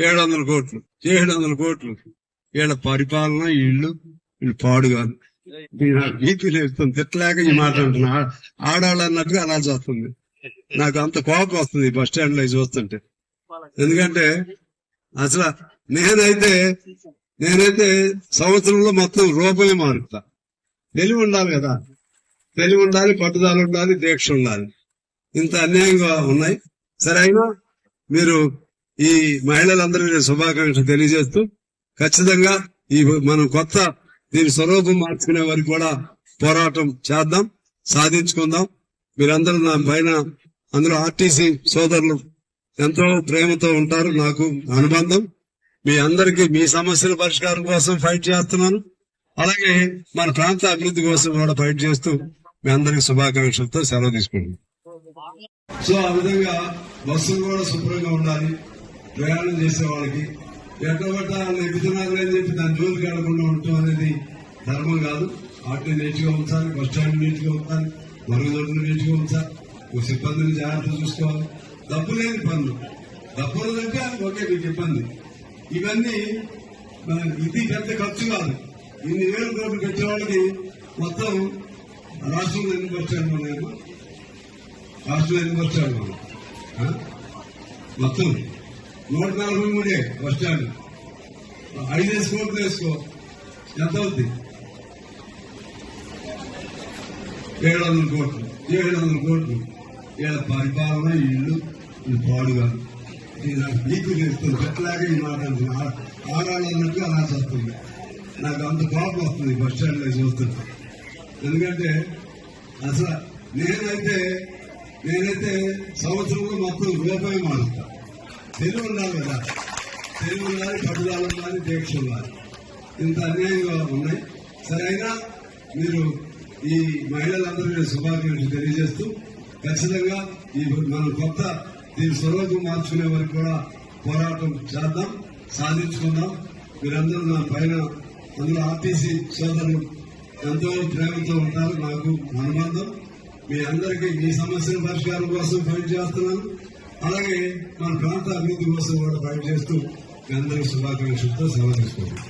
700 కోట్లు 700 కోట్లు వీళ్ళ పరిపాలన వీళ్ళు పాడు కాదు. బీపీ లేస్తుంది, తిట్టలేక ఈ మాట అంటున్నా. ఆడాళ్ళు అన్నట్టుగా అలా చేస్తుంది. నాకు అంత కోపం వస్తుంది బస్ స్టాండ్ లో చూస్తుంటే. ఎందుకంటే అసలు నేనైతే సంవత్సరంలో మొత్తం రూపాయి మారుతా. తెలివి ఉండాలి కదా, తెలివి ఉండాలి, పట్టుదల ఉండాలి, దీక్ష ఉండాలి. ఇంత అన్యాయంగా ఉన్నాయి. సరే, అయినా మీరు ఈ మహిళలందరికీ శుభాకాంక్షలు తెలియజేస్తూ ఖచ్చితంగా ఈ మనం కొత్త దీని స్వరూపం మార్చుకునే వరకు కూడా పోరాటం చేద్దాం, సాధించుకుందాం. మీరందరూ నా పైన, అందులో ఆర్టీసీ సోదరులు ఎంతో ప్రేమతో ఉంటారు. నాకు అనుబంధం. మీ అందరికీ మీ సమస్యల పరిష్కారం కోసం ఫైట్ చేస్తున్నాను. అలాగే మన ప్రాంత అభివృద్ధి కోసం కూడా ఫైట్ చేస్తూ మీ అందరికి శుభాకాంక్షలతో సెలవు తీసుకుంటున్నాను. సో ఆ విధంగా బస్సులు కూడా శుభ్రంగా ఉండాలి. ప్రయాణం చేసే వాళ్ళకి ఎట్లా ఎక్కుతున్నారు అని చెప్పి దాని జోలికి వెళ్లకుండా ఉండటం అనేది ధర్మం కాదు. ఆటో నీట్ గా ఉంచాలి, బస్ స్టాండ్ నీట్ గా ఉంచాలి, మరుగుదొడ్లు నీట్ గా ఉంచాలి, సిబ్బందిని జాగ్రత్త చూసుకోవాలి. డబ్బు లేని పనులు, డబ్బులు అంటే ఓకే మీకు ఇబ్బంది. ఇవన్నీ ఇది పెద్ద ఖర్చు కాదు. ఇన్ని వేల కోట్లు పెట్టే వాళ్ళకి మొత్తం రాష్ట్రంలో ఎన్ని బస్ స్టాండ్ ఉన్నాయో, రాష్ట్రంలో ఎన్ని బస్ స్టాండ్ ఉన్నాయి మొత్తం 143 బస్ స్టాండ్. 5 కోట్లు వేసుకో, ఎంత అవుద్ది? 700 కోట్లు. 700 కోట్లు వీళ్ళ పరిపాలన ఇల్లు పాడు కాదు. నీకు తెలుస్తుంది, ఎట్లాగే ఈ మాట అంటున్నా. ఆడాలన్నట్టు అలా చేస్తుంది. నాకు అంత కోపం వస్తుంది బస్ స్టాండ్ లో చూస్తుంటే. ఎందుకంటే అసలు నేనైతే సంవత్సరంలో మొత్తం రూపాయి మారుతా. తెలివి ఉండాలి కదా, తెలివి ఉండాలి, పట్టుదల ఉండాలి, దీక్ష ఉండాలి. ఇంత అన్యాయంగా ఉన్నాయి. సరే, అయినా మీరు ఈ మహిళలందరికీ శుభాకాంక్షలు తెలియజేస్తూ ఖచ్చితంగా ఈ మనం కొత్త దీని స్వరూపం మార్చుకునే వరకు కూడా పోరాటం చేద్దాం, సాధించుకుందాం. మీరందరూ నా పైన, అందులో ఆర్టీసీ సోదరులు ఎంతో ప్రేమతో ఉంటారు. నాకు అనుబంధం. మీ అందరికీ మీ సమస్యల పరిష్కారం కోసం ఫైట్ చేస్తున్నాను. అలాగే మన ప్రాంత అభివృద్ధి కోసం కూడా ఫైట్ చేస్తూ మీ అందరికీ శుభాకాంక్షలతో సెలవు తీసుకుంటాం.